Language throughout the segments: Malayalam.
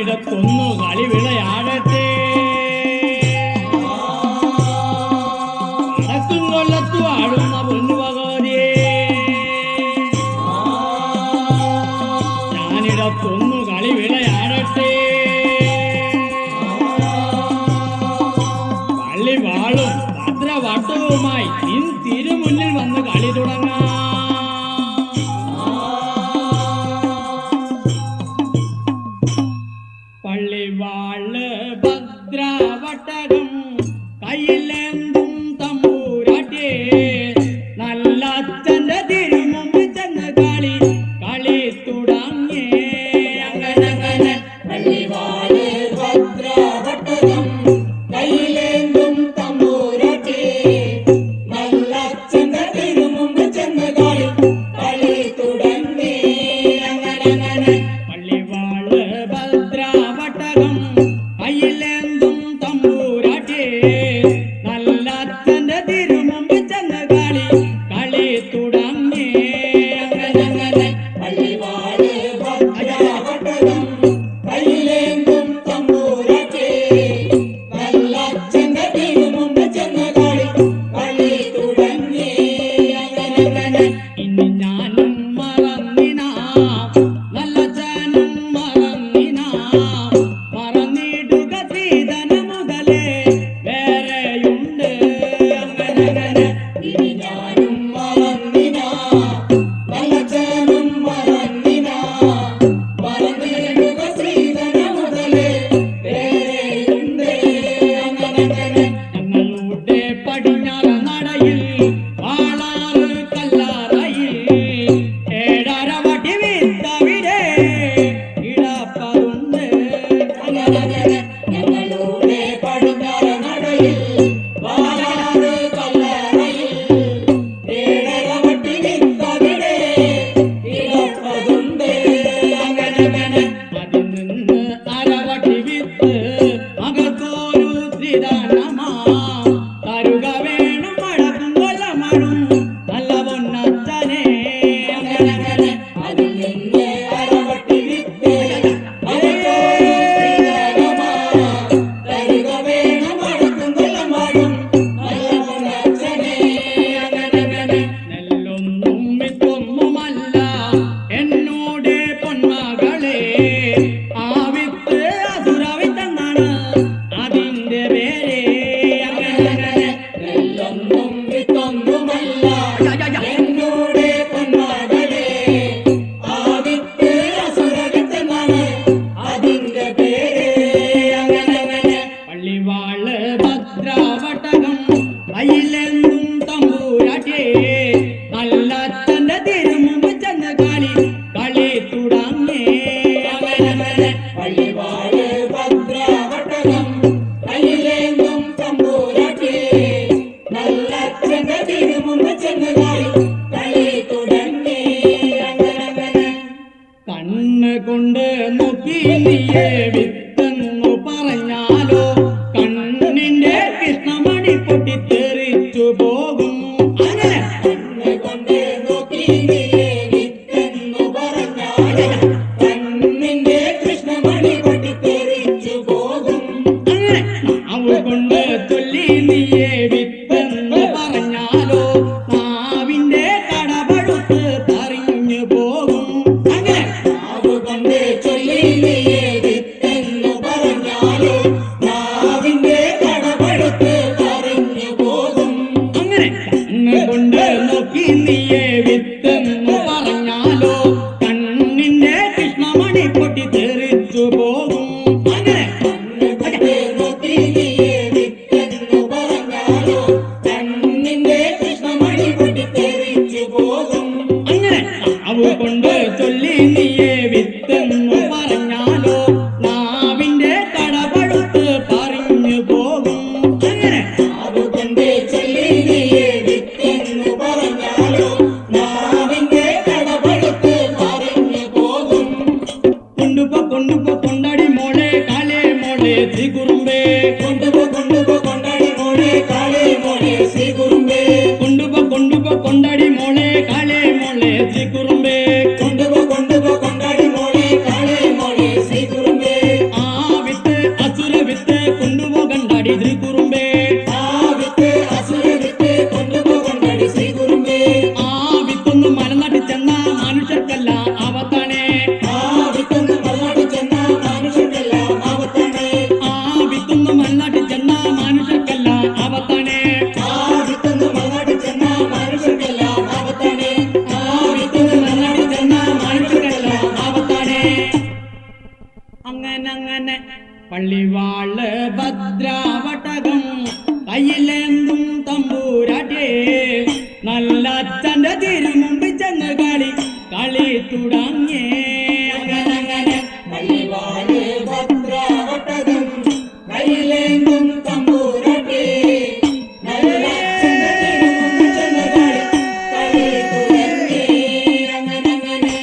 ഞാനിടത്തൊന്നു കളി വിളയാടട്ടെ. വടക്കും കൊല്ലത്തു ആടുന്ന പൊന്നു ഭഗവതിയെ, ഞാനിടത്തൊന്നു കളി വിളയാടട്ടെ. പള്ളിവാളും ഭദ്രവട്ടവുമായി നിൻ തിരുമുന്നിൽ വന്ന് കളി തുടങ്ങാം. പള്ളിവാള് ഭദ്രവട്ടകം കയ്യിലെന്തും തമ്പൂരാട്ടേ, നല്ല അച്ഛന്റെ തിരുമുമ്പ് ചെന്ന് കളി തുടങ്ങേ. അങ്ങനെ പള്ളിവാള് ഭദ്രവട്ടകം കയ്യിലെന്തും തമ്പൂരാട്ടേ, നല്ല അച്ഛന്റെ തിരുമുമ്പ് ചെന്ന് കളി തുടങ്ങേ. അങ്ങനെ പള്ളിവാള് ഭദ്രവട്ടകം കയ്യിലെന്തും തമ്പൂരാട്ടേ, നല്ല അച്ഛന്റെ തിരുമുമ്പ് ചെന്ന് കളി തുടങ്ങേ. അങ്ങനെ പള്ളിവാള് ഭദ്രവട്ടകം കയ്യിലെന്തും തമ്പൂരാട്ടേ, നല്ല അച്ഛന്റെ തിരുമുമ്പ് ചെന്ന് കളി തുടങ്ങേ. അങ്ങനെ ഇനി ഞാനും മറന്നിനാ, നല്ലച്ഛനും മറന്നിനാ, മറന്നിടുക ശ്രീധന മുതലേ വേറെയുണ്ട്. അങ്ങനെ ഇനി ഞാനും മറന്നിനാ, നല്ലച്ഛനും മറന്നിനാ, മറന്നിടുക ശ്രീധന മുതലേ വേറെയുണ്ട്. അങ്ങനെ ഞങ്ങളുടെ പടിഞ്ഞാറ് നടയിൽ വാളാറ് കല്ലാറയിൽ ഏഴര വടി വിത്തവിടെ ഇടപ്പതുണ്ട്. ഞങ്ങളുടെ പടിഞ്ഞാറ് നടയിൽ വാളാറ് കല്ലറയിൽ ഏഴര വടി വിത്തവിടെ ഇടപ്പതുണ്ട്. അങ്ങനെ അതിൽ നിന്ന് അരവടി വിത്ത് മകൾക്കൊരു ത്രിദാനമാ തരുക വേണം മഴക്കും കൊല്ലമഴും നല്ല പൊന്നച്ഛനെ. അങ്ങനെ അതിൽ നിന്ന് അരവട്ടി വിത്ത് മകൾക്കൊരു ശ്രീധനമാ തരുക വേണം മഴക്കും കൊല്ലമഴും നല്ല പൊന്നച്ഛനെ. അങ്ങനെ നെല്ലൊന്നും വിത്തൊന്നുമല്ല എന്നോട് പൊന്മകളെ, ആ വിത്ത് അസുരവിത്തെന്നാണ് അതിന്റെ പേര്. അങ്ങനെ നെല്ലൊന്നും വിത്തൊന്നുമല്ല എന്നോട് പൊന്മകളെ, ആ വിത്ത് അസുരവിത്തെന്നാണ് അതിന്റെ പേര്. അങ്ങനെ പള്ളിവാള് ഭദ്രവട്ടകം കയ്യിലെന്തും തമ്പൂരാട്ടേ, നല്ല അച്ഛന്റെ തിരുമുമ്പ് ചെന്ന് കളി തുടങ്ങേ. അങ്ങനെ പള്ളിവാള് ഭദ്രവട്ടകം കയ്യിലെന്തും തമ്പൂരാട്ടേ, നല്ല അച്ഛന്റെ തിരുമുമ്പ് ചെന്ന് കളി തുടങ്ങി. അങ്ങനെ കണ്ണ് കൊണ്ട് നോക്കി നീയെ വിത്തെന്നു പറഞ്ഞാലോ, കണ്ണിന്റെ കൃഷ്ണമണി പൊട്ടിത്തെറിച്ചു പോകും. അങ്ങനെ കൊണ്ട് നോക്കി നീയെ വിത്തെന്നു പറഞ്ഞാലോ, കണ്ണിന്റെ കൃഷ്ണമണി പൊട്ടിത്തെറിച്ചു പോകും. അങ്ങനെ നാവ് കൊണ്ട് ചൊല്ലി നീയെ വിത്തെന്നു പറഞ്ഞാലോ, നാവിന്റെ കടപഴുത്ത് തറിഞ്ഞു പോകും. അങ്ങനെ നാവുകൊണ്ട് ചൊല്ലി നീയെ വിത്തെന്നു പറഞ്ഞാലോ, നാവിന്റെ കടപഴുത്ത് തറിഞ്ഞു പോകും. അങ്ങനെ കണ്ണ് കൊണ്ട് നോക്കി നീയെ വിത്തെന്നു പറഞ്ഞാലോ, കണ്ണിന്റെ കൃഷ്ണമണി പൊട്ടിത്തെറിച്ചു പോകും. അങ്ങനെ കണ്ണുകൊണ്ട് നോക്കി നീയെ വിത്തെന്നു പറഞ്ഞാലോ, കണ്ണിന്റെ കൃഷ്ണമണി പൊട്ടിത്തെറിച്ചു പോകും. അങ്ങനെ നാവ് കൊണ്ട് ചൊല്ലി നീയെ വിത്തെന്നു പറഞ്ഞാലോ, നാവിന്റെ കടപഴുത്ത് പറഞ്ഞു പോകും. അങ്ങനെ നാവുകൊണ്ട് ചൊല്ലി നീയെ വിത്തെന്നു പറഞ്ഞാലോ, നാവിന്റെ കടപഴുത്ത് പറഞ്ഞു പോകും. കൊണ്ടുപോ കൊണ്ടടി മോളെ കാലേ മോളെ ശ്രീകുറുമ്പേ, കൊണ്ടുപോ കൊണ്ടടി മോളെ കാളേ മോളെ ശ്രീകുറുമ്പേ, കൊണ്ടുപോ കൊണ്ടടി മോളെ കാലേ മോളെ ശ്രീകുറുമ്പേ. കൊണ്ടുപോ കൊണ്ടടി മോളെ കാളേ മോളെ ശ്രീകുറുമ്പേ. ആ അങ്ങനെ പള്ളിവാള് ഭദ്രാവട്ടകം കയ്യിലേന്തും തമ്പൂരാട്ടേ നല്ല അച്ഛന്റെ തിരുമുമ്പിൽ ചെന്ന് കളി തുടങ്ങേ അങ്ങനെ പള്ളിവാള് ഭദ്രാവട്ടകം കയ്യിലേന്തും തമ്പൂരാട്ടേ നല്ല അച്ഛന്റെ തിരുമുമ്പിൽ ചെന്ന് കളി തുടങ്ങി. അങ്ങനെ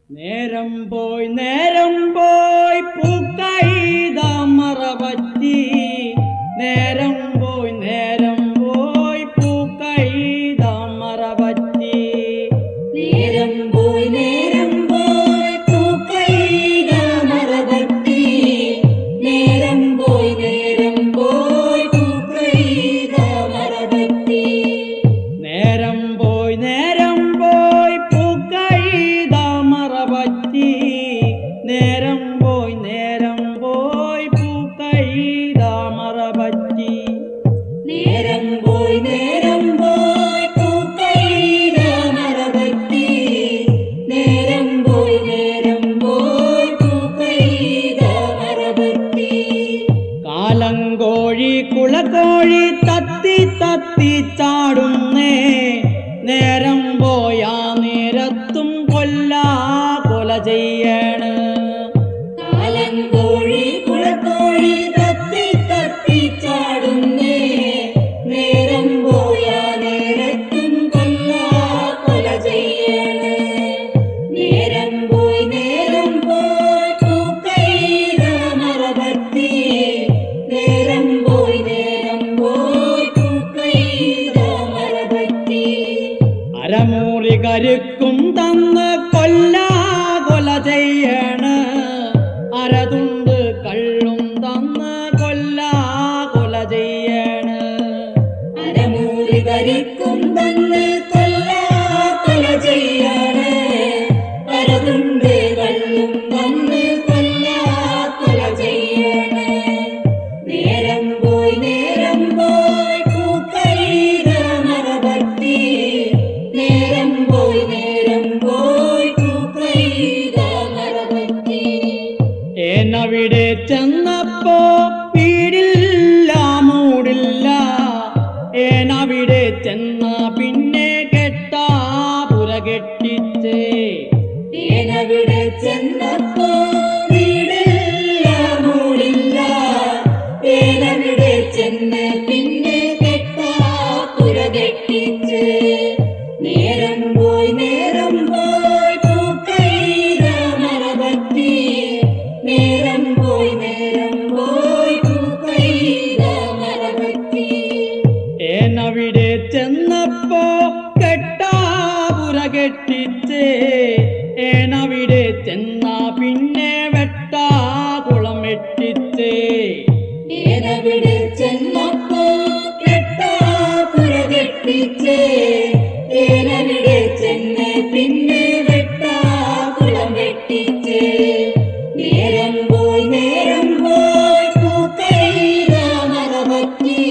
നേരം പോയി പൂക്കൈത മറവറ്റി നേരം പോയി പൂക്കൈത മറവറ്റി നേരം പോയി പൂക്കൈത മറവറ്റി നേരം പോയി പൂക്കൈത മറവറ്റി നേരം പോയി പൂക്കൈത മറവറ്റി നേരം പോയി പൂക്കൈത മറവറ്റി നേരം പോയി പൂക്കൈത മറവറ്റി നേരം പോയി പൂക്കൈത മറവറ്റി കാലങ്കോഴി കുളക്കോഴി തത്തി ചാടുന്നേ നേരം പോയാ നേരത്തും കൊല ചെയ്യണ് കാലങ്കോഴി കുളക്കോഴി തത്തി ചാടുന്നേ നേരം പോയാ നേരത്തും കൊല ചെയ്യണ് നേരം പോയി പൂക്കൈത മറവറ്റി നേരം പോയി പൂക്കൈത മറവറ്റി അരമൂറി കരുക്കും തന്ന് കൊല ചെയ്യണ് അരതുണ്ട് കള്ളും തന്ന് കൊല ചെയ്യണ് അരമൂറി കരിക്കും തന്ന് കൊല ചെയ്യാണ് അരതുണ്ട് കള്ളും തന്ന് കൊല ചെയ്യാണ് നേരം പോയി പൂക്കൈത മറവറ്റി നേരം പോയി പൂക്കൈത മറവറ്റി എന്നവിടെ ചെന്നപ്പോ വീടില്ല മൂടില്ല ഏനവിടെ ചെന്ന പിന്നെ കെട്ടാ പുരകെട്ടിച്ചേ ഏനവിടെ ചെന്നപ്പോ വീടില്ല മൂടില്ല ഏനവിടെ ചെന്ന് പിന്നെ കെട്ടാ പുരകെട്ടിച്ച് നേരം പോയി പൂക്കൈത മറവറ്റി നേരം പോയി പൂക്കൈത മറവറ്റി ഏനവിടെ ചെന്നപ്പോ കെട്ടാ പുരകെട്ടിച്ചേ ഏനവിടെ ചെന്ന പിന്നെ വെട്ടാ കുളം വെട്ടിച്ചേ ഏനവിടെ ചെന്നപ്പോ കെട്ടാ പുരകെട്ടിച്ച് ഏനവിടെ ചെന്ന് പിന്നെ വെട്ടാ കുളം വെട്ടിച്ച് നേരം പോയി പൂക്കൈത മറവറ്റി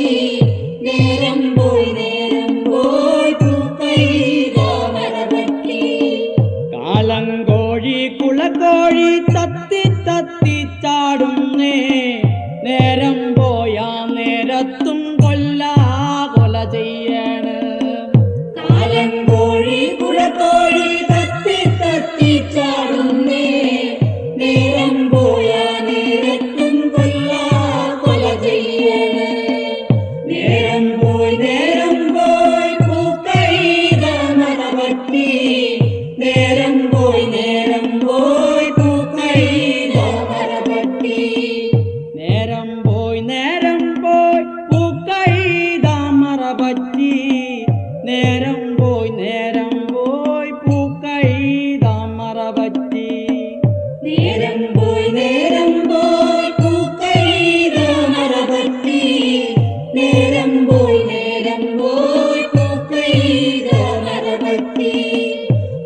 നേരം പോയി പൂക്കൈത മറവറ്റി കാലങ്കോഴി കുളക്കോഴി തത്തി ചാടുന്നേ നേരം പോയാ നേരത്തും കൊല ചെയ്യണ് കാലങ്കോഴി കുളക്കോഴി തത്തി ചാടുന്നേ നേരം പോയാ നേരത്തും കൊല ചെയ്യണ് നേരം പോയി പൂക്കൈത മറവറ്റി നേരം പോയി പൂക്കൈത മറവറ്റി നേരം പോയി പൂക്കൈത മറവറ്റി നേരം പോയി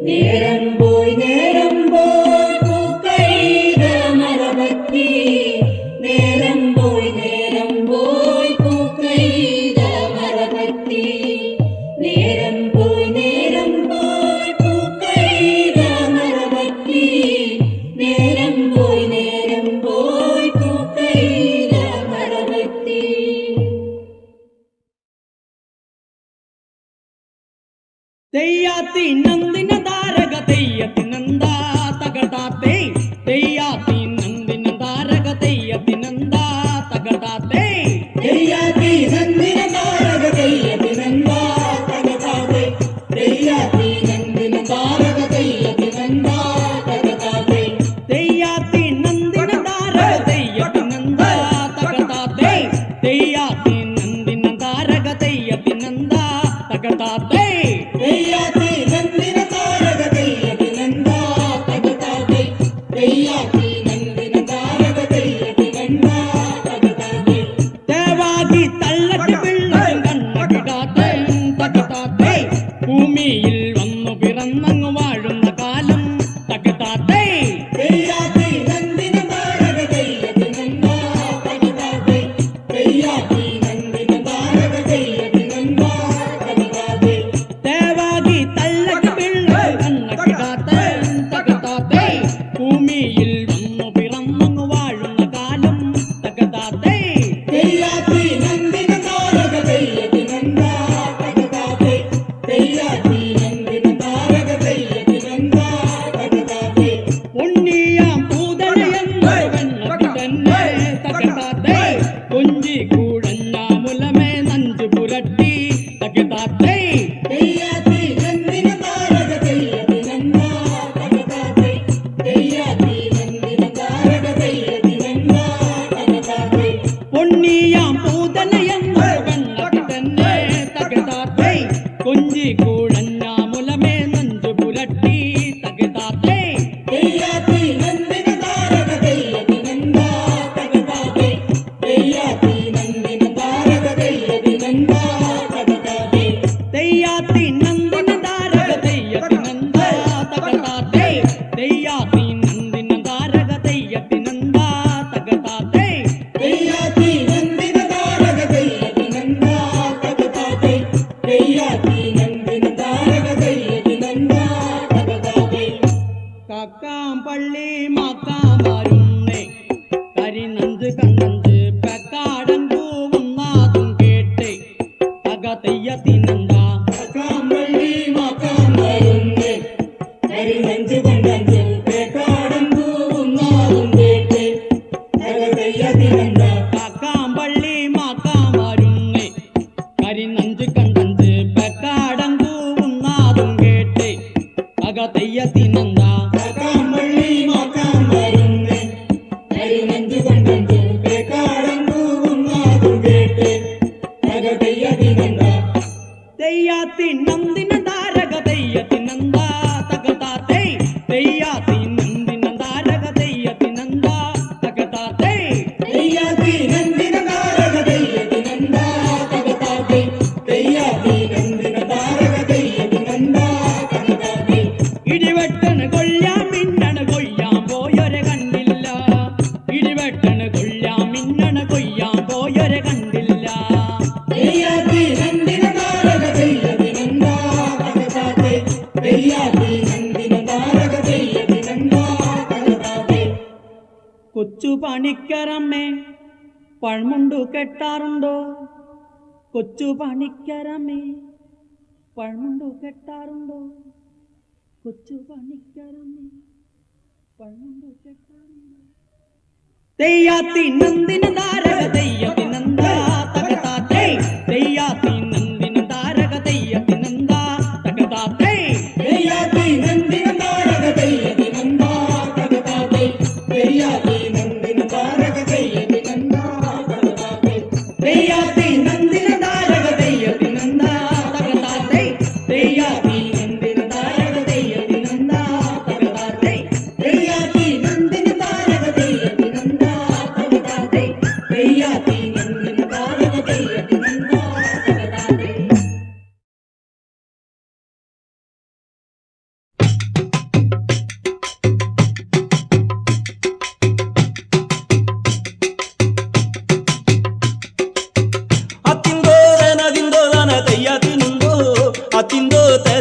നേരം പോയി പൂക്കൈത മരപറ്റി നേരം പോയി പൂക്കൈത മരപറ്റി നേരം പോയി പൂക്കൈത മരപറ്റി നേരം പോയി പൂക്കൈത മരപറ്റി തെയ്യാത്തി നന്ദിന താരക തെയ്യത്തി നന്ദാ തകടാത്തെ തെയ്യാത്തി നന്ദിന താരക തെയ്യത്തി നന്ദാ തകടാത്തെ തെയ്യാത്തി നന്ദിന താരക തെയ്യത്തി നന്ദാ തകടാത്തെ തെയ്യാത്തി നന്ദിന താരക തെയ്യത്തി നന്ദാ തകടാത്തെ തെയ്യാത്തി നന്ദിന താരക തെയ്യത്തി നന്ദാ തകടാത്തെ തെയ്യാത്തി നന്ദിന താരക തെയ്യത്തി നന്ദാ തകടാത്തെ തെയ്യാത്തി നന്ദിന താരക തെയ്യത്തി നന്ദാ തകടാത്തെ തെയ്യാത്തി നന്ദിന താരക തെയ്യത്തി നന്ദാ തകടാത്തെ ദേവാകി തള്ളക്ക് പിള്ളയും കണ്ണകിടാത്തെ തകടാത്തെ ഭൂമിയിൽ വന്നു പിറന്നങ്ങു വാഴുന്ന കാലം തകടാത്തെ തെയ്യാത്തി നന്ദിന താരക തെയ്യത്തി നന്ദാ തകടാത്തെ തെയ്യാത്തി നന്ദിന താരക തെയ്യത്തി നന്ദാ തകടാത്തെ ദേവാകി തള്ളക്ക് പിള്ളയും കണ്ണകിടാത്തെ തകടാത്തെ ഭൂമിയിൽ വന്നു പിറന്നങ്ങു വാഴുന്ന കാലം തകടാത്തെ തെയ്യാത്തി നന്ദിന താരക തെയ്യത്തി നന്ദാ തകടാത്തെ തെയ്യാത്തി നന്ദിന താരക തെയ്യത്തി നന്ദാ തകടാത്തെ ഉണ്ണിയാം പൂതനയെന്ന് വെണ്ണത്തി തന്നെ തകടാത്തെ കൊഞ്ചി കൂടഞ്ഞ മുലമേ നഞ്ചു പുരട്ടി തകടാത്തെ തെയ്യാത്തി നന്ദിന താരക തെയ്യത്തി നന്ദാ തകടാത്തെ തെയ്യാത്തി നന്ദിന താരക തെയ്യത്തി നന്ദാ തകടാത്തെ പൊന്നിയാം പൂതനയെന്ന് വെണ്ണത്തി തന്നെ തകടാത്തെ കൊഞ്ചി കൂടഞ്ഞ മുലമേ നഞ്ചു പുരട്ടി തകടാത്തെ തെയ്യാത്തി നന്ദിന താരക തെയ്യത്തി നന്ദാ തകടാത്തെ തെയ്യാത്തി നന്ദിന താരക തെയ്യത്തി നന്ദാ തകടാത്തെ തെയ്യാത്തി നന്ദിന താരക തെയ്യത്തി നന്ദാ തകടാത്തെ തെയ്യാത്തി നന്ദിന താരക തെയ്യത്തി നന്ദാ തകടാത്തെ തെയ്യാത്തി നന്ദിന താരക തെയ്യത്തി നന്ദാ തകടാത്തെ തെയ്യാത്തി നന്ദിന താരക തെയ്യത്തി നന്ദാ തകടാത്തെ കാക്കാം പള്ളി മാക്കാമാരുന്നേ കരിനഞ്ച് കണ്ണഞ്ച് പെക്കാടൻ പൂവുന്നാതും കേട്ടേ തക തെയ്യത്തി നന്ദാ കാമ്പള്ളി മാക്കാൻ വരുന്നേ കരിനഞ്ചു കൊണ്ടഞ്ചു പേക്കാടൻ പൂവുന്നാവും കേട്ട് തക തെയ്യത്തി നന്ദാ കാക്കാം പള്ളി മാക്കാമാരുന്നേ കരിനഞ്ച് കണ്ണഞ്ച് പെക്കാടൻ പൂവുന്നാതും കേട്ടേ തക തെയ്യത്തി നന്ദാ കാമ്പള്ളി മാക്കാൻ വരുന്നേ കരിനഞ്ചു കൊണ്ടഞ്ചു പേക്കാടൻ പൂവുന്നാവും കേട്ട് തക തെയ്യത്തി നന്ദാ തെയ്യാത്തി നന്ദിന താരക തെയ്യത്തി നന്ദാ തകടാത്തെ തെയ്യാത്തി നന്ദിന താരക തെയ്യത്തി നന്ദാ തകടാത്തെ തെയ്യാത്തി നന്ദിന താരക തെയ്യത്തി നന്ദാ തകടാത്തെ തെയ്യാത്തി നന്ദിന താരക തെയ്യത്തി നന്ദാ തകടാത്തെ ഇടിവെട്ടന് കൊല്ലാൻ മിന്നണ് കൊയ്യാൻ പോയൊരെ കണ്ടില്ല ഇടിവെട്ടന് കൊല്ലാൻ മിന്നണ് കൊയ്യാൻ പോയൊരെ കണ്ടില്ല തെയ്യാത്തി നന്ദിന താരക തെയ്യത്തി നന്ദാ തകടാത്തെ തെയ്യാത്തി നന്ദിന താരക തെയ്യത്തി നന്ദാ തകടാത്തെ കൊച്ചു പണിക്കരമ്മേ പഴമുണ്ടു കെട്ടാറുണ്ടോ കൊച്ചു പണിക്കരമ്മേ പഴമുണ്ടു കെട്ടാറുണ്ടോ കൊച്ചു പണിക്കരമ്മേ പഴമുണ്ടു കെട്ടാറുണ്ടോ തെയ്യാത്തി നന്ദിന താരക തെയ്യത്തി നന്ദാ തകടാത്തെ തെയ്യാത്തി നന്ദിന താരക തെയ്യത്തി നന്ദാ തകടാത്തെ തെയ്യാത്തി നന്ദിന താരക തെയ്യത്തി നന്ദാ തകടാത്തെ തെയ്യാത്തി നന്ദിന താരക തെയ്യത്തി നന്ദാ തകടാത്തെ തെയ്യാത്തി നന്ദിന താരക തെയ്യത്തി നന്ദാ തകടാത്തെ തെയ്യാത്തി നന്ദിന താരക തെയ്യത്തി നന്ദാ തകടാത്തെ തെയ്യാത്തി നന്ദിന താരക തെയ്യത്തി നന്ദാ തകടാത്തെ തെയ്യാത്തി നന്ദിന താരക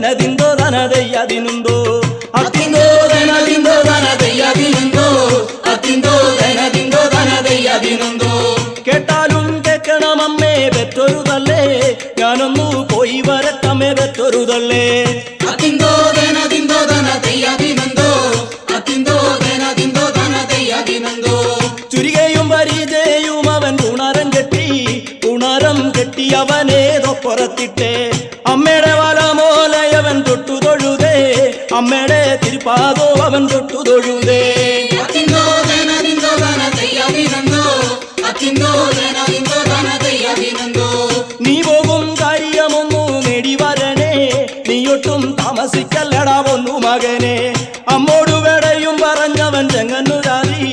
ധനദിന്തോ ധനതയ്യതിനുന്തോ അത്തിന്തോ ധനദിന്തോ ധനതയ്യതിനുന്തോ അത്തിന്തോ ധനദിന്തോ ധനതയ്യതിനുന്തോ കേട്ടാലും കേൾക്കണം അമ്മേ പെറ്റൊരു തള്ളേ ഞാനൊന്നു പോയി വരട്ടമ്മേ പെറ്റൊരു തള്ളേ അത്തിന്തോ ധനദിന്തോ ധനതയ്യതിനുന്തോ അത്തിന്തോ ധനദിന്തോ ധനതയ്യതിനുന്തോ ചുരികയും പരിചയും അവൻ ഉണരം കെട്ടി അവനേതോ പുറത്തിട്ടേ അമ്മയുടെ വലമോലയവൻ തൊട്ടു തൊഴുതേ അമ്മയുടെ തിരുപ്പാതോ അവൻ തൊട്ടു തൊഴുതേ അത്തിന്തോ ധനദിന്തോ ധനതയ്യതിനുന്തോ അത്തിന്തോ ധനദിന്തോ ധനതയ്യതിനുന്തോ നീ പോകും കാര്യമൊന്നു നേടി വരണേ നീയൊട്ടും താമസിക്കല്ലടാ ഒന്നു മകനെ അമ്മോടു വേടയും പറഞ്ഞവൻ ചെങ്ങന്നൂരാതി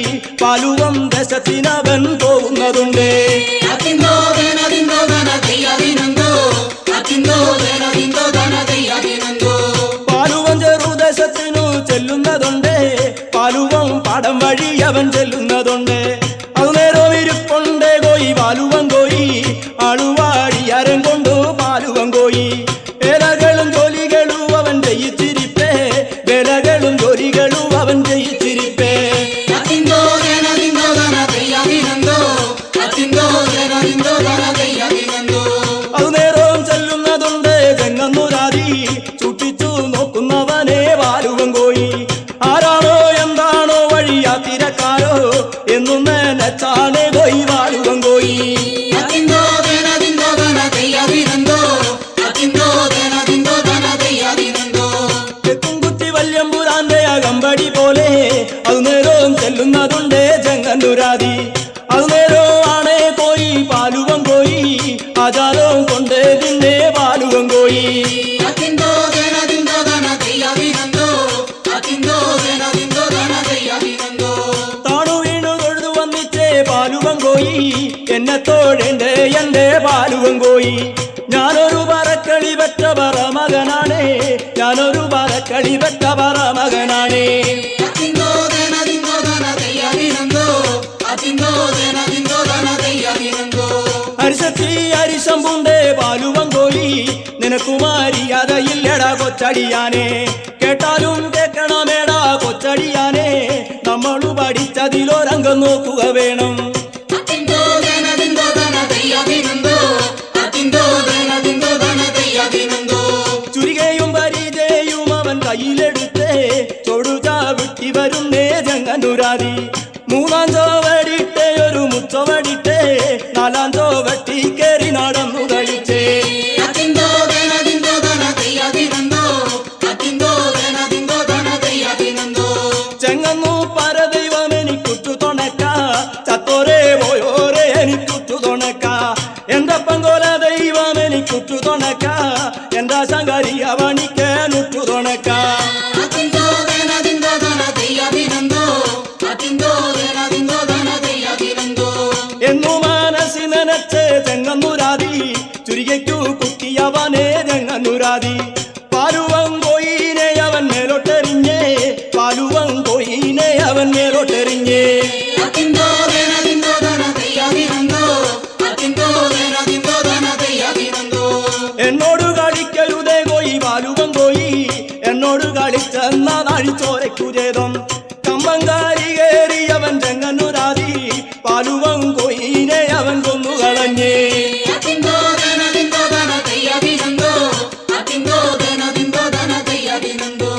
പാലുവം ദേശത്തിനവൻ പോകുന്നതുണ്ട് അത്തിന്തോ ധനദിന്തോ ധനതയ്യതിനുന്തോ അത്തിന്തോ ധനദിന്തോ ധനതയ്യതിനുന്തോ പാലുവം ചെറുദേശത്തിനു ചെല്ലുന്നതുണ്ട് പാലുവം പാടം വഴി അവൻ ചെല്ലുന്നതുണ്ട് അതുനേരം ഇരിപ്പുണ്ട് കോയി പാലുവം കോയി ആളുവാടിയാരം കൊണ്ടു പാലുവം കോയി വേലകളും ജോലികളും അവൻ ജയിച്ചിരിപ്പേ വേലകളും ജോലികളും അവൻ ജയിച്ചിരിപ്പേ അത്തിന്തോ ധനദിന്തോ ധനതയ്യതിനുന്തോ അത്തിന്തോ ധനദിന്തോ ധനതയ്യതിനുന്തോ അതുനേരം ചെല്ലുന്നതുണ്ട് ചെങ്ങന്നൂരാതി ചുട്ടിച്ചു നോക്കുന്നവനെ പാലുവം കോയി ആരാണോ എന്താണോ വഴിയാ തിരക്കാരോ എന്നും നനച്ചാണ് കോയി പാലുവം കോയി അത്തിന്തോ ധനദിന്തോ ധനതയ്യതിനുന്തോ അത്തിന്തോ ധനദിന്തോ ധനതയ്യതിനുന്തോ തെക്കുംകുത്തി വല്യമ്പുരാന്റെ അകമ്പടി പോലെ അതുനേരം ചെല്ലുന്നതുണ്ട് ചെങ്ങന്നൂരാതി അതുനേരം ആണേ കോയി പാലുവം കോയി ആചാരം കൊണ്ട് പിന്നെ പാലുവം കോയി അത്തിന്തോ ധനദിന്തോ ധനതയ്യതിനുന്തോ അത്തിന്തോ ധനദിന്തോ ധനതയ്യതിനുന്തോ താണു വീണു തൊഴുതു വന്നിച്ചേ പാലുവം കോയി എന്നെ തോഴേണ്ടേ എന്റെ പാലുവം കോയി ഞാനൊരു പറക്കളി പെറ്റ പറ മകനാണേ ഞാനൊരു പറക്കളി പെറ്റ പറ മകനാണേ അത്തിന്തോ ധനദിന്തോ ധനതയ്യതിനുന്തോ അത്തിന്തോ ധനദിന്തോ ധനതയ്യതിനുന്തോ അരിശത്തി അരിശമ്പുണ്ടേ പാലുവം കോയി നിനക്കുമാരിയതയില്ലടാ കൊച്ചടിയാനേ കേട്ടാലും കേൾക്കണമേടാ കൊച്ചടിയാനേ നമ്മളു പഠിച്ചതിലൊരംഗം നോക്കുക വേണം അത്തിന്തോ ധനദിന്തോ ധനതയ്യതിനുന്തോ അത്തിന്തോ ധനദിന്തോ ധനതയ്യതിനുന്തോ ചുരികയും പരിചയും അവൻ കയ്യിലെടുത്തേ ചൊടുചാവിട്ടി വരുന്നേ ചെങ്ങന്നൂരാതി മൂന്നാം ചോവടിട്ടേ ഒരു മുച്ചവടിട്ടേ നാലാം ചോവട്ടി കേറി നടന്നു കളിച്ചേ അത്തിന്തോ ധനദിന്തോ ധനതയ്യതിനുന്തോ അത്തിന്തോ ധനദിന്തോ ധനതയ്യതിനുന്തോ ചെങ്ങന്നു പരദൈവം എനിക്കുറ്റു തുണക്ക ചത്തോരേ പോയോരേ എനിക്കുറ്റു തുണക്ക എന്റെ പങ്കോല ദൈവം എനിക്കുറ്റു തുണക്ക എന്റെ ശങ്കരിയ പണിക്കാനുറ്റു തുണക്ക അത്തിന്തോ ധനദിന്തോ ധനതയ്യതിനുന്തോ അത്തിന്തോ ധനദിന്തോ ധനതയ്യതിനുന്തോ എന്നു മനസ്സി നനച്ചേ ചെങ്ങന്നൂരാതി ചുരികയ്ക്കു കുത്തിയവനേ ചെങ്ങന്നൂരാതി പാലുവം കോയിനെ അവൻ മേലോട്ടെറിഞ്ഞേ പാലുവം കോയിനെ അവൻ മേലോട്ടെറിഞ്ഞേ അത്തിന്തോ ധനദിന്തോ ധനതയ്യതിനുന്തോ അത്തിന്തോ ധനദിന്തോ ധനതയ്യതിനുന്തോ എന്നോട് കളിക്കരുതേ കോയി പാലുവം കോയി എന്നോട് കളിച്ചെന്ന നാഴിച്ചോരയ്ക്കു ചേതം കമ്പങ്കാരി കേറിയവൻ ചെങ്ങന്നൂരാതി പാലുവം കോയിനെ അവൻ കൊന്നുകളഞ്ഞേ അത്തിന്തോ ധനദിന്തോ ധനതയ്യതിനുന്തോ അത്തിന്തോ ധനദിന്തോ ധനതയ്യതിനുന്തോ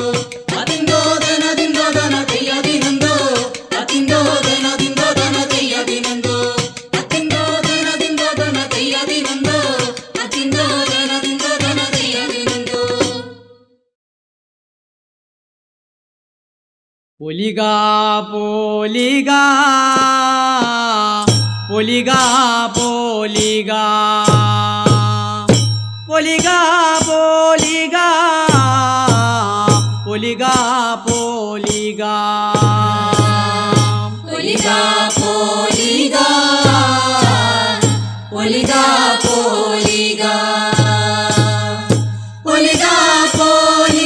അത്തിന്തോ ധനദിന്തോ ധനതയ്യതിനുന്തോ അത്തിന്തോ ധനദിന്തോ ധനതയ്യതിനുന്തോ അത്തിന്തോ ധനദിന്തോ ധനതയ്യതിനുന്തോ അത്തിന്തോ ധനദിന്തോ ധനതയ്യതിനുന്തോ പൊലികാ പോലികാ പൊലികാ പോലികാ പൊലികാ പോലികാ പൊലികാ പോലികാ പൊലികാ പോലികാ പൊലികാ പോലികാ പൊലികാ പോലികാ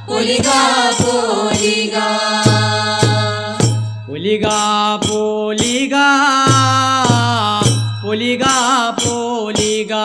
പൊലികാ പോലികാ പൊലികാ പോലികാ പൊലികാ പോലികാ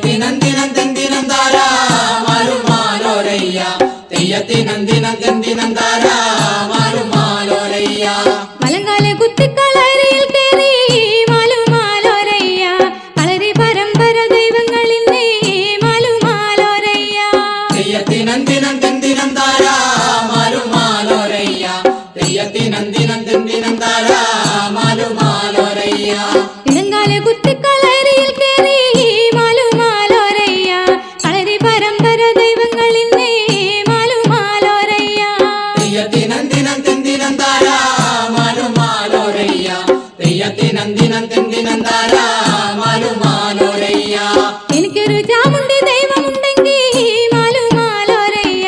തെയ്യത്തിനന്ദിനം തെന്തിനം താരാ മാലുമാലോരയ്യ മലങ്കാലെ കുത്തിക്കളരിയിൽ കേറി മാലുമാലോരയ്യ കളരി പരമ്പര ദൈവങ്ങളിന്നേ മാലുമാലോരയ്യ തെയ്യത്തിനന്ദിനം തെന്തിനം താരാ മാലുമാലോരയ്യ തെയ്യത്തിനന്ദിനം തെന്തിനം താരാ മാലുമാലോരയ്യ ഇടങ്കാലെ കുത്തിക്കളരിയിൽ കേറി മാലുമാലോരയ്യ കളരി പരമ്പര ദൈവങ്ങളിന്നേ മാലുമാലോരയ്യ തെയ്യത്തിനന്ദിനം തെന്തിനം താരാ മാലുമാലോരയ്യ തെയ്യത്തിനന്ദിനം തെന്തിനം താരാ മാലുമാലോരയ്യ എനിക്കൊരു ചാമുണ്ടി ദൈവമുണ്ടെങ്കിൽ മാലുമാലോരയ്യ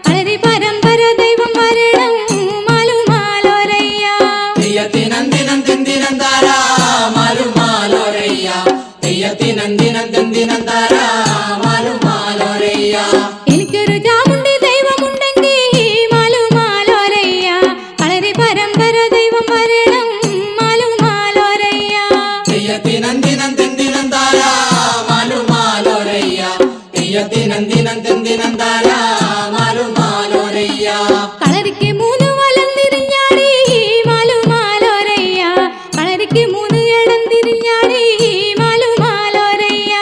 കളരി പരമ്പര ദൈവം വരണം മാലുമാലോരയ്യ തെയ്യത്തിനന്ദിനം തെന്തിനം താരാ മാലുമാലോരയ്യ തെയ്യത്തിനന്ദിനം തെന്തിനം താരാ മാലുമാലോരയ്യ എനിക്കൊരു ചാമുണ്ടി ദൈവമുണ്ടെങ്കിൽ മാലുമാലോരയ്യ കളരി പരമ്പര ദൈവം വരണം മാലുമാലോരയ്യ തെയ്യത്തിനന്ദിനം തെന്തിനം താരാ മാലുമാലോരയ്യ തെയ്യത്തിനന്ദിനം തെന്തിനം താരാ മാലുമാലോരയ്യ കളരിക്ക് മൂന്ന് വലം തിരിഞ്ഞാടി മാലുമാലോരയ്യ കളരിക്ക് മൂന്ന് ഇടം തിരിഞ്ഞാടി മാലുമാലോരയ്യ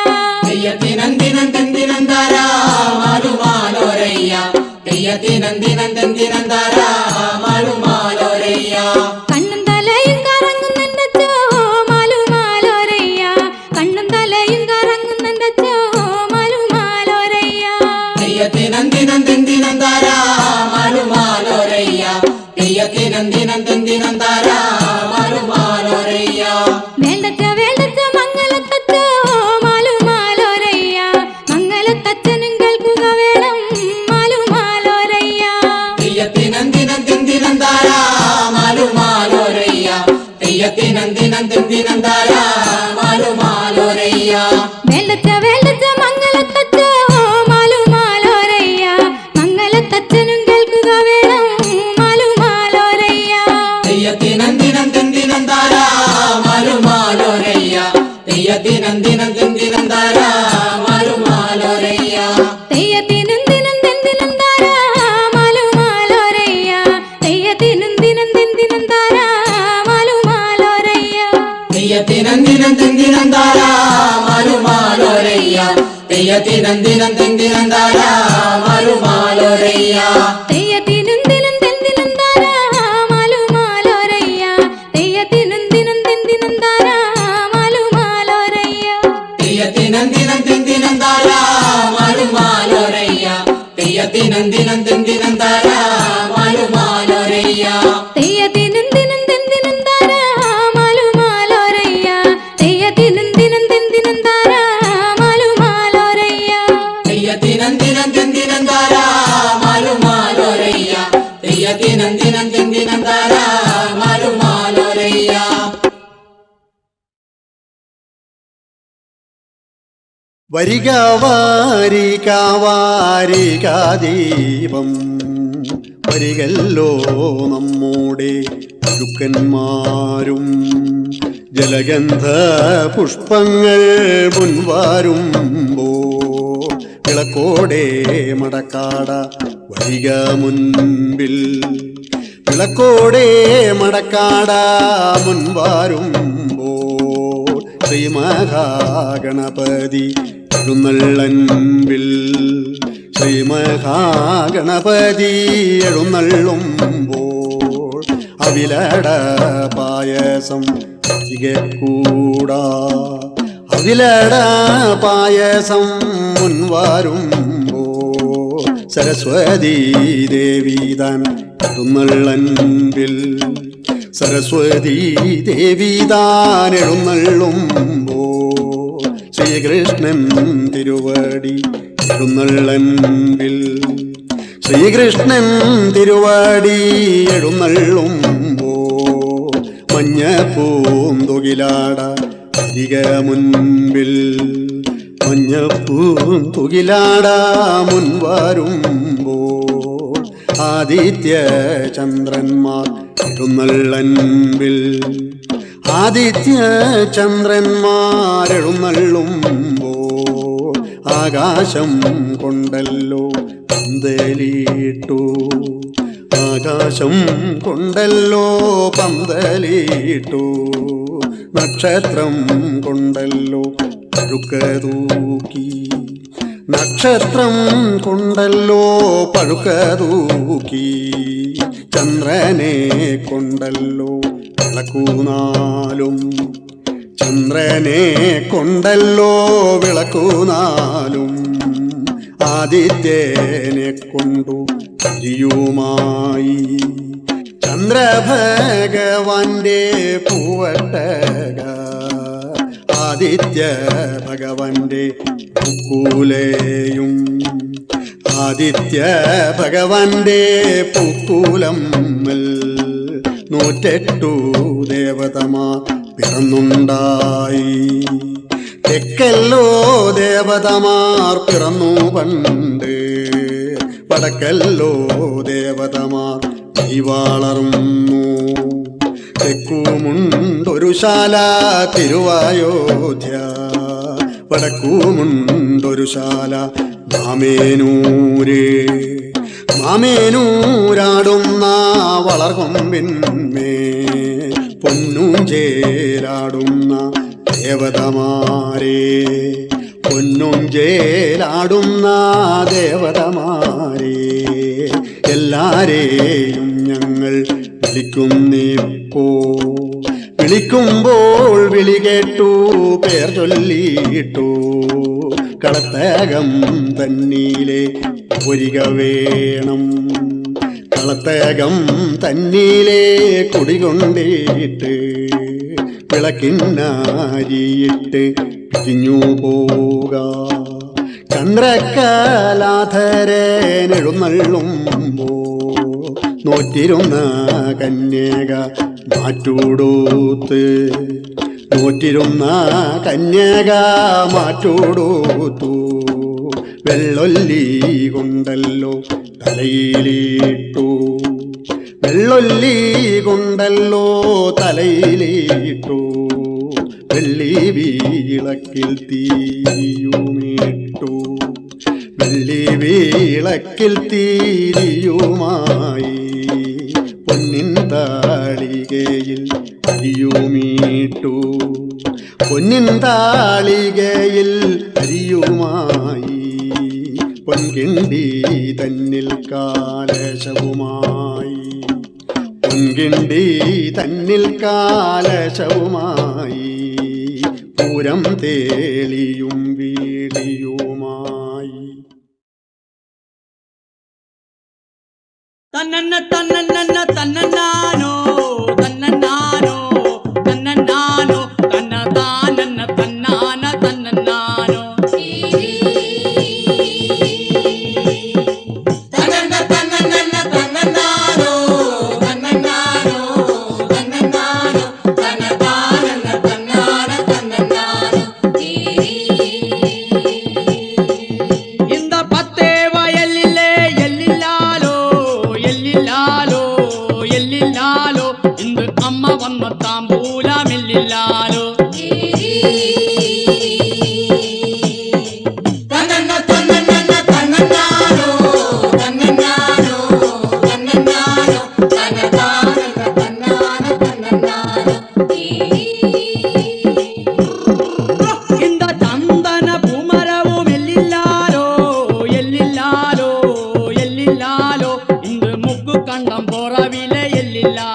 തെയ്യത്തിനന്ദിനം തെന്തിനം താരാ മാലുമാലോരയ്യ തെയ്യത്തിനന്ദിനം തെന്തിനം താരാ മാലുമാലോരയ്യ കണ്ണും തലയും കറങ്ങുന്നോ മാലുമാലോരയ്യ കണ്ണും തലയും കറങ്ങുന്നോ മാലുമാലോരയ്യ തെയ്യത്തിനന്ദിനം തെന്തിനം താരാ മാലുമാലോരയ്യ തെയ്യത്തിനന്ദിനം തെന്തിനം താരാ മാലുമാലോരയ്യ വേണ്ടച്ച വേണ്ടച്ച മംഗലത്തച്ചോ മാലുമാലോരയ്യ മംഗലത്തച്ഛനും കേൾക്കുക വേണം മാലുമാലോരയ്യ തെയ്യത്തിനന്ദിനം തെന്തിനം താരാ മാലുമാലോരയ്യ തെയ്യത്തിനന്ദിനം തെന്തിനം താരാ മാലുമാലോരയ്യ വേണ്ടച്ച വേണ്ടച്ച മംഗലത്തച്ചോ മാലുമാലോരയ്യ മംഗലത്തച്ഛനും കേൾക്കുക വേണം മാലുമാലോരയ്യ തെയ്യത്തിനന്ദിനം തെന്തിനം താരാ മാലുമാലോരയ്യ തെയ്യത്തിനന്ദിനം തെന്തിനം താരാ മാലുമാലോരയ്യ തെയ്യത്തിനും ദിനം തെന്തിനും താരാ മാലുമാലോരയ്യ തെയ്യത്തിനും ദിനം തെന്തിനും താരാ മാലുമാലോരയ്യ തെയ്യത്തിനന്ദിനം തെന്തിനം താരാ മാലുമാലോരയ്യ തെയ്യത്തിനന്ദിനം തെന്തിനം താരാ മാലുമാലോരയ്യ തെയ്യത്തിനും ദിനം തെന്തിനും താരാ മാലുമാലോരയ്യ തെയ്യത്തിനും ദിനം തെന്തിനും താരാ മാലുമാലോരയ്യ തെയ്യത്തിനന്ദിനം തെന്തിനം താരാ മാലുമാലോരയ്യ തെയ്യത്തിനന്ദിനം തെന്തിനം താരാ മാലുമാലോരയ്യ തെയ്യത്തിനും ദിനം തെന്തിനും താരാ മാലുമാലോരയ്യ തെയ്യത്തിനും ദിനം തെന്തിനും താരാ മാലുമാലോരയ്യ തെയ്യത്തിനന്ദിനം തെന്തിനം താരാ മാലുമാലോരയ്യ തെയ്യത്തിനന്ദിനം തെന്തിനം താരാ മാലുമാലോരയ്യ വരിക വാരിക വാരിക ദീപം വരികല്ലോ നമ്മുടെ ഗുരുക്കന്മാരും ജലഗന്ധ പുഷ്പങ്ങൾ മുൻവാരുമ്പോ വിളക്കോടെ മടക്കാട വരിക മുൻപിൽ വിളക്കോടെ മടക്കാട മുൻവാരുമ്പോ ശ്രീ മഹാഗണപതി എഴുന്നള്ളൻപിൽ ശ്രീ മഹാഗണപതി എഴുന്നള്ളുമ്പോൾ അവിലട പായസം തികക്കൂടാ അവിലട പായസം മുൻവാരുമ്പോൾ സരസ്വതീ ദേവി താൻ എഴുന്നള്ളൻപിൽ സരസ്വതീ ദേവി താൻ എഴുന്നള്ളുമ്പോൾ ശ്രീകൃഷ്ണൻ തിരുവടി എഴുന്നള്ളൻപിൽ ശ്രീകൃഷ്ണൻ തിരുവടി എഴുന്നള്ളുമ്പോൾ മഞ്ഞപ്പൂന്തുകിലാട അരിക മുൻപിൽ മഞ്ഞപ്പൂന്തുകിലാട മുൻവാരുമ്പോൾ ആദിത്യ ചന്ദ്രന്മാർ എഴുന്നള്ളൻപിൽ ആദിത്യ ചന്ദ്രന്മാരെഴുന്നള്ളുമ്പോൾ ആകാശം കൊണ്ടല്ലോ പന്തലിട്ടു ആകാശം കൊണ്ടല്ലോ പന്തലിട്ടു നക്ഷത്രം കൊണ്ടല്ലോ പഴുക്ക തൂക്കി നക്ഷത്രം കൊണ്ടല്ലോ പഴുക്ക തൂക്കി ചന്ദ്രനെ കൊണ്ടല്ലോ വിളക്കുനാലും ചന്ദ്രനെ കൊണ്ടല്ലോ വിളക്കുനാലും ആദിത്യനെ കൊണ്ടു തിരിയുമായി ചന്ദ്രഭഗവാന്റെ പൂവട്ടക ആദിത്യ ഭഗവാന്റെ പൂക്കൂലയും ആദിത്യ ഭഗവാന്റെ പൂക്കൂലം 108 ദേവതമാർ പിറന്നുണ്ടായി തെക്കല്ലോ ദേവതമാർ പിറന്നു പണ്ട് വടക്കല്ലോ ദേവതമാർ വളർന്നു തെക്കുമുണ്ടൊരു ശാല തിരുവായോധ്യ വടക്കുമുണ്ടൊരു ശാല മാമേനൂരാടുന്ന വളർകൊമ്പിന്മേ പൊന്നൂഞ്ചേലാടുന്ന ദേവതമാരെ പൊന്നൂഞ്ചേലാടുന്ന ദേവതമാരെ എല്ലാരെയും ഞങ്ങൾ വിളിക്കുമ്പോൾ വിളി കേട്ടു പേർ ചൊല്ലിയിട്ടു കളത്തകം തന്നീലെ ഒരിക വേണം കളത്തകം തന്നീലെ കുടികൊണ്ടിട്ട് വിളക്കിന്നാരിയിട്ട് പിരിഞ്ഞു പോക ചന്ദ്രക്കലാധരനെഴുന്നള്ളുമ്പോ നോറ്റിരുന്ന കന്യക മാറ്റൂടൂത്ത് നോറ്റിരുന്ന കന്യക മാറ്റൂടൂത്തു വെള്ളൊല്ലി കൊണ്ടല്ലോ തലയിലിട്ടു വെള്ളൊല്ലി കൊണ്ടല്ലോ തലയിലിട്ടു വെള്ളി വീളക്കിൽ തീയുമിട്ടു വെള്ളി വീളക്കിൽ തീരിയുമായി പൊന്നിൻ താളികയിൽ അരിയുമീട്ടു പൊന്നിൻ താളികയിൽ അരിയുമായി പൊൻകിണ്ടി തന്നിൽ കാലശവുമായി പൊൻകിണ്ടി തന്നിൽ കാലശവുമായി പൂരം തേളിയും വീളിയുമായി തന്നന്ന തന്നന്ന തന്നന്നാനോ തന്നന്നാനോ തന്നന്നാനോ തന്നതാനന്ന തന്നാന തന്നന്നാനോ തന്നന്ന തന്നന്ന തന്നന്നാനോ തന്നന്നാനോ തന്നന്നാനോ തന്നതാനന്ന തന്നാന തന്നന്നാനോ இந்த பத்தே வயலிலே எல்லில்லாலோ எல்லில்லாலோ எல்லில்லாலோ இந்த அம்மா வந்த தாம்பூலம் எல்லில்லாலோ തന്നന്ന തന്നന്ന തന്നന്നാനോ തന്നന്നാനോ തന്നന്നാനോ തന്നതാനന്ന തന്നാന തന്നന്നാനോ இந்த சந்தன பூமரவும் எல்லில்லாலோ எல்லில்லாலோ எல்லில்லாலோ இந்த முக்கு கண்டம் போறவிலே எல்லில்லாலோ